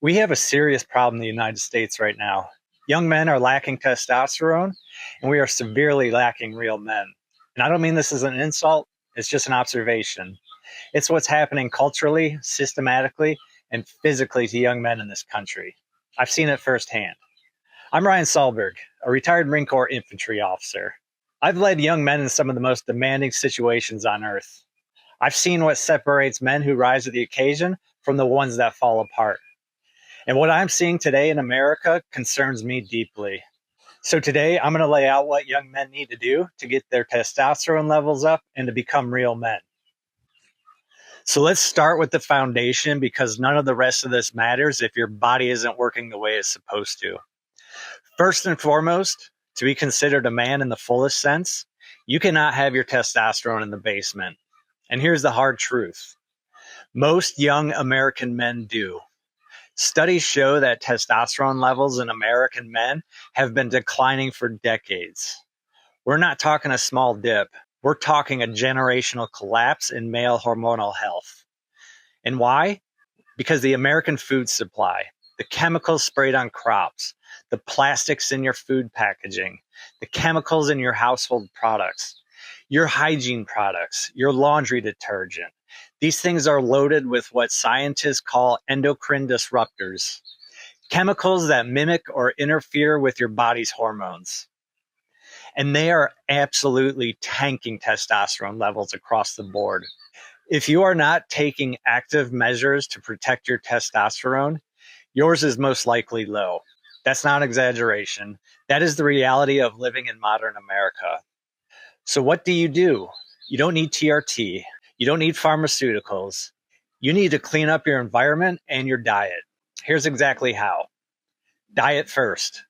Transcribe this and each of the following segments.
We have a serious problem in the United States right now. Young men are lacking testosterone, and we are severely lacking real men. And I don't mean this as an insult, it's just an observation. It's what's happening culturally, systematically, and physically to young men in this country. I've seen it firsthand. I'm Ryan Sahlberg, a retired Marine Corps infantry officer. I've led young men in some of the most demanding situations on earth. I've seen what separates men who rise to the occasion from the ones that fall apart. And what I'm seeing today in America concerns me deeply. So today, I'm going to lay out what young men need to do to get their testosterone levels up and to become real men. So let's start with the foundation, because none of the rest of this matters if your body isn't working the way it's supposed to. First and foremost, to be considered a man in the fullest sense, you cannot have your testosterone in the basement. And here's the hard truth. Most young American men do. Studies show that testosterone levels in American men have been declining for decades. We're not talking a small dip. We're talking a generational collapse in male hormonal health. And why? Because the American food supply, the chemicals sprayed on crops, the plastics in your food packaging, the chemicals in your household products, your hygiene products, your laundry detergent. These things are loaded with what scientists call endocrine disruptors, chemicals that mimic or interfere with your body's hormones. And they are absolutely tanking testosterone levels across the board. If you are not taking active measures to protect your testosterone, yours is most likely low. That's not an exaggeration. That is the reality of living in modern America. So what do? You don't need TRT. You don't need pharmaceuticals. You need to clean up your environment and your diet. Here's exactly how. Diet first.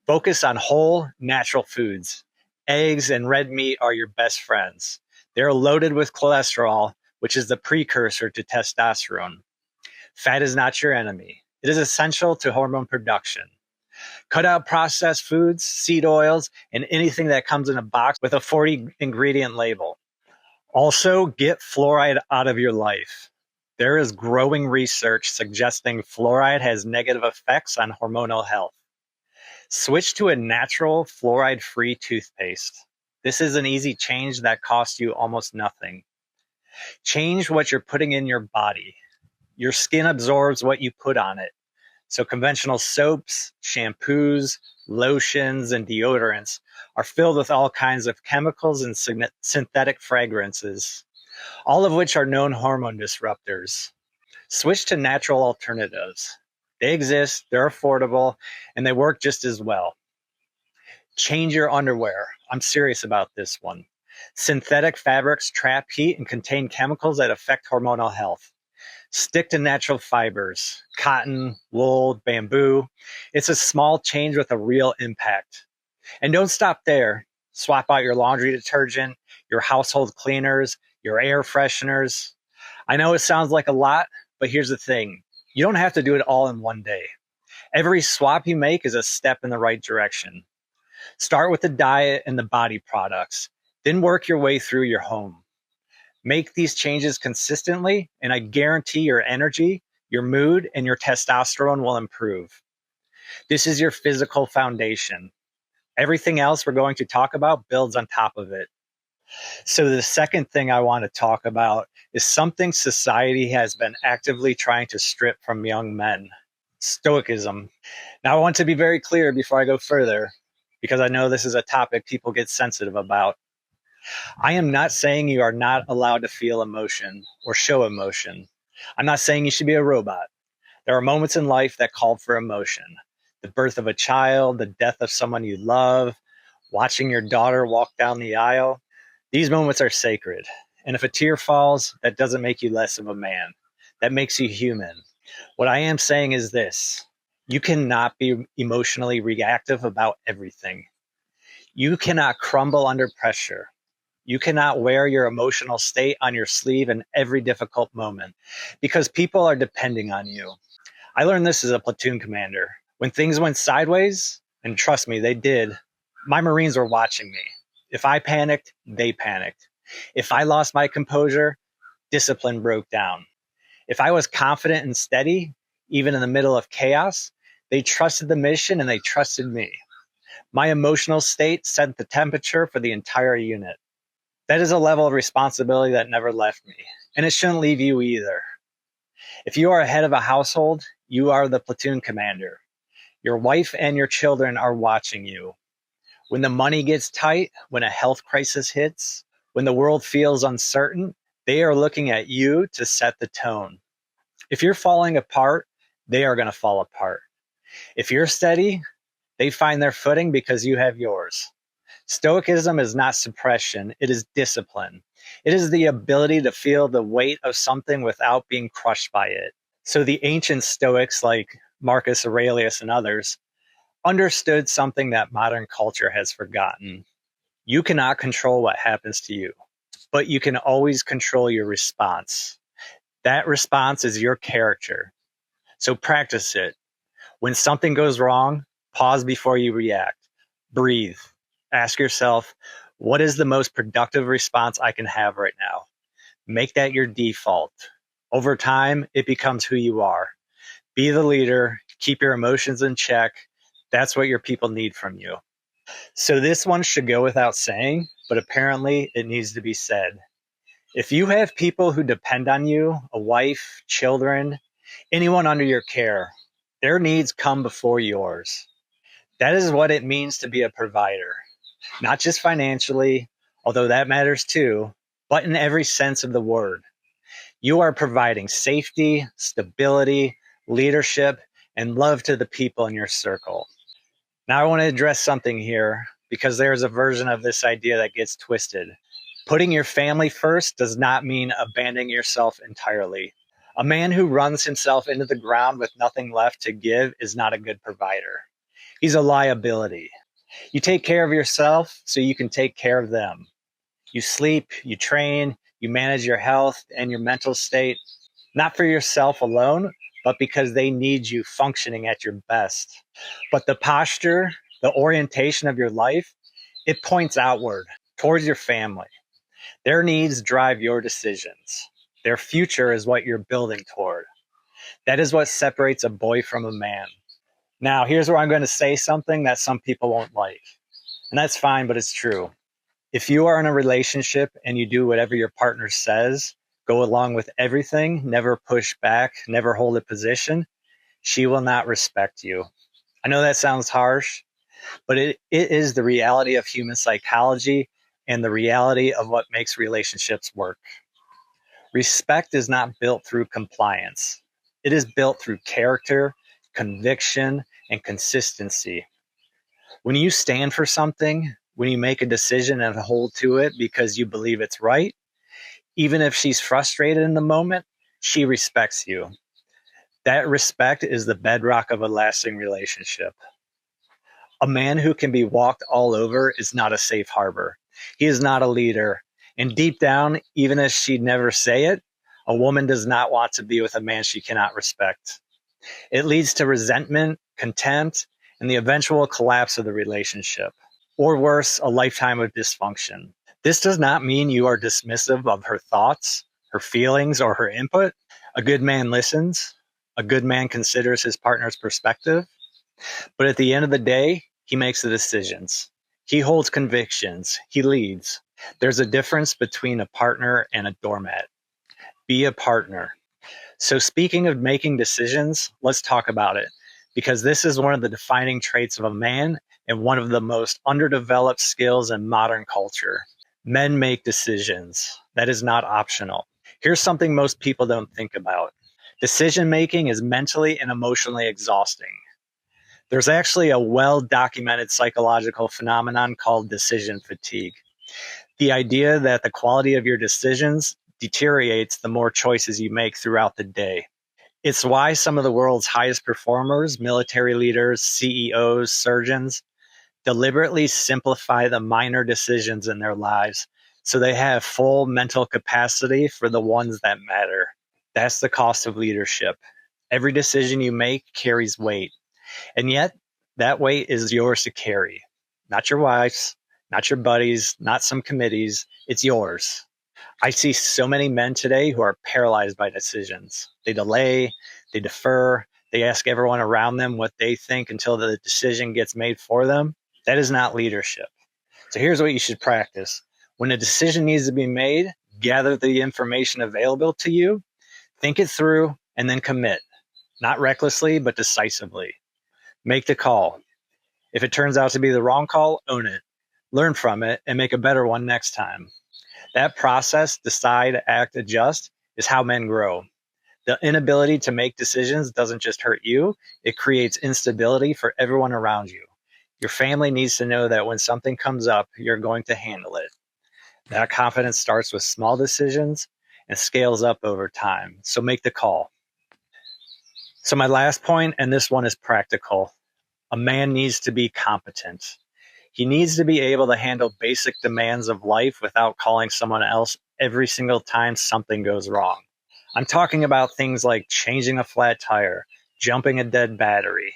Focus on whole, natural foods. Eggs and red meat are your best friends. They're loaded with cholesterol, which is the precursor to testosterone. Fat is not your enemy. It is essential to hormone production. Cut out processed foods, seed oils, and anything that comes in a box with a 40-ingredient label. Also, get fluoride out of your life. There is growing research suggesting fluoride has negative effects on hormonal health. Switch to a natural fluoride-free toothpaste. This is an easy change that costs you almost nothing. Change what you're putting in your body. Your skin absorbs what you put on it. So conventional soaps, shampoos, lotions, and deodorants are filled with all kinds of chemicals and synthetic fragrances, all of which are known hormone disruptors. Switch to natural alternatives. They exist, they're affordable, and they work just as well. Change your underwear. I'm serious about this one. Synthetic fabrics trap heat and contain chemicals that affect hormonal health. Stick to natural fibers, cotton, wool, bamboo. It's a small change with a real impact. And don't stop there. Swap out your laundry detergent, your household cleaners, your air fresheners. I know it sounds like a lot, but here's the thing. You don't have to do it all in one day. Every swap you make is a step in the right direction. Start with the diet and the body products, then work your way through your home. Make these changes consistently, and I guarantee your energy, your mood, and your testosterone will improve. This is your physical foundation. Everything else we're going to talk about builds on top of it. So the second thing I want to talk about is something society has been actively trying to strip from young men: stoicism. Now, I want to be very clear before I go further, because I know this is a topic people get sensitive about. I am not saying you are not allowed to feel emotion or show emotion. I'm not saying you should be a robot. There are moments in life that call for emotion. The birth of a child, the death of someone you love, watching your daughter walk down the aisle. These moments are sacred. And if a tear falls, that doesn't make you less of a man. That makes you human. What I am saying is this: you cannot be emotionally reactive about everything. You cannot crumble under pressure. You cannot wear your emotional state on your sleeve in every difficult moment, because people are depending on you. I learned this as a platoon commander. When things went sideways, and trust me, they did, my Marines were watching me. If I panicked, they panicked. If I lost my composure, discipline broke down. If I was confident and steady, Even in the middle of chaos, they trusted the mission and they trusted me. My emotional state set the temperature for the entire unit. That is a level of responsibility that never left me, and it shouldn't leave you either. If you are head of a household, you are the platoon commander. Your wife and your children are watching you. When the money gets tight, when a health crisis hits, when the world feels uncertain, they are looking at you to set the tone. If you're falling apart, they are going to fall apart. If you're steady, they find their footing because you have yours. Stoicism is not suppression, it is discipline. It is the ability to feel the weight of something without being crushed by it. So the ancient Stoics, like Marcus Aurelius and others, understood something that modern culture has forgotten. You cannot control what happens to you, but you can always control your response. That response is your character. So practice it. When something goes wrong, pause before you react. Breathe. Ask yourself, what is the most productive response I can have right now? Make that your default. Over time, it becomes who you are. Be the leader. Keep your emotions in check. That's what your people need from you. So this one should go without saying, but apparently it needs to be said. If you have people who depend on you, a wife, children, anyone under your care, their needs come before yours. That is what it means to be a provider, not just financially, although that matters too, but in every sense of the word. You are providing safety, stability, leadership, and love to the people in your circle. Now I want to address something here because there's a version of this idea that gets twisted. Putting your family first does not mean abandoning yourself entirely. A man who runs himself into the ground with nothing left to give is not a good provider. He's a liability. You take care of yourself so you can take care of them. You sleep, you train, you manage your health and your mental state, not for yourself alone, but because they need you functioning at your best. But the posture, the orientation of your life, it points outward towards your family. Their needs drive your decisions. Their future is what you're building toward. That is what separates a boy from a man. Now, here's where I'm going to say something that some people won't like. And that's fine, but it's true. If you are in a relationship and you do whatever your partner says, go along with everything, never push back, never hold a position, she will not respect you. I know that sounds harsh, but it is the reality of human psychology and the reality of what makes relationships work. Respect is not built through compliance. It is built through character, conviction, and consistency. When you stand for something, when you make a decision and hold to it because you believe it's right, even if she's frustrated in the moment, she respects you. That respect is the bedrock of a lasting relationship. A man who can be walked all over is not a safe harbor. He is not a leader. And deep down, even if she'd never say it, a woman does not want to be with a man she cannot respect. It leads to resentment, contempt, and the eventual collapse of the relationship. Or worse, a lifetime of dysfunction. This does not mean you are dismissive of her thoughts, her feelings, or her input. A good man listens. A good man considers his partner's perspective. But at the end of the day, he makes the decisions. He holds convictions. He leads. There's a difference between a partner and a doormat. Be a partner. So speaking of making decisions, let's talk about it, because this is one of the defining traits of a man and one of the most underdeveloped skills in modern culture. Men make decisions. That is not optional. Here's something most people don't think about. Decision making is mentally and emotionally exhausting. There's actually a well-documented psychological phenomenon called decision fatigue. The idea that the quality of your decisions deteriorates the more choices you make throughout the day. It's why some of the world's highest performers, military leaders, CEOs, surgeons, deliberately simplify the minor decisions in their lives so they have full mental capacity for the ones that matter. That's the cost of leadership. Every decision you make carries weight. And yet, that weight is yours to carry. Not your wife's, not your buddies, not some committees. It's yours. I see so many men today who are paralyzed by decisions. They delay, they defer, They ask everyone around them what they think until the decision gets made for them. That is not leadership. So here's what you should practice. When a decision needs to be made, gather the information available to you, think it through, and then commit. Not recklessly, but decisively. Make the call. If it turns out to be the wrong call, own it. Learn from it and make a better one next time. That process, decide, act, adjust, is how men grow. The inability to make decisions doesn't just hurt you, it creates instability for everyone around you. Your family needs to know that when something comes up, you're going to handle it. That confidence starts with small decisions and scales up over time. So make the call. So my last point, and this one is practical. A man needs to be competent. He needs to be able to handle basic demands of life without calling someone else every single time something goes wrong. I'm talking about things like changing a flat tire, jumping a dead battery,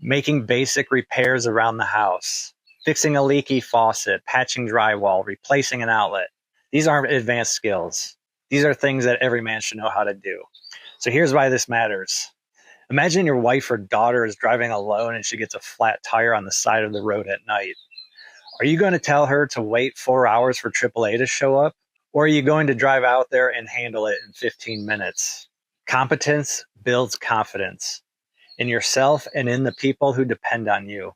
making basic repairs around the house, fixing a leaky faucet, patching drywall, replacing an outlet. These aren't advanced skills. These are things that every man should know how to do. So here's why this matters. Imagine your wife or daughter is driving alone and she gets a flat tire on the side of the road at night. Are you going to tell her to wait 4 hours for AAA to show up? Or are you going to drive out there and handle it in 15 minutes? Competence builds confidence in yourself and in the people who depend on you.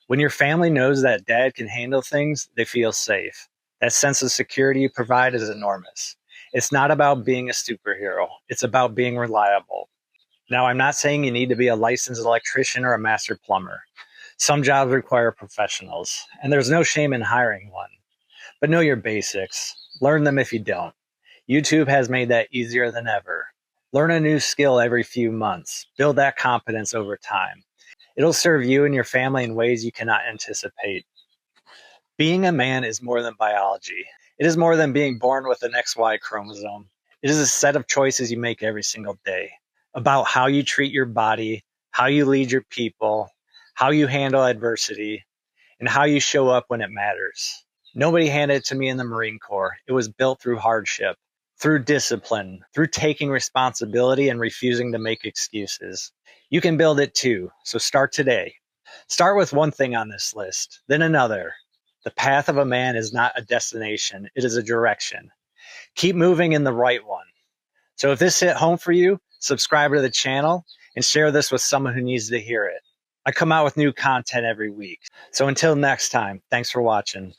When your family knows that dad can handle things, they feel safe. That sense of security you provide is enormous. It's not about being a superhero. It's about being reliable. Now, I'm not saying you need to be a licensed electrician or a master plumber. Some jobs require professionals, and there's no shame in hiring one. But know your basics. Learn them if you don't. YouTube has made that easier than ever. Learn a new skill every few months. Build that competence over time. It'll serve you and your family in ways you cannot anticipate. Being a man is more than biology. It is more than being born with an XY chromosome. It is a set of choices you make every single day about how you treat your body, how you lead your people, how you handle adversity, and how you show up when it matters. Nobody handed it to me in the Marine Corps. It was built through hardship, through discipline, through taking responsibility and refusing to make excuses. You can build it too, so start today. Start with one thing on this list, then another. The path of a man is not a destination, it is a direction. Keep moving in the right one. So if this hit home for you, subscribe to the channel and share this with someone who needs to hear it. I come out with new content every week. So until next time, thanks for watching.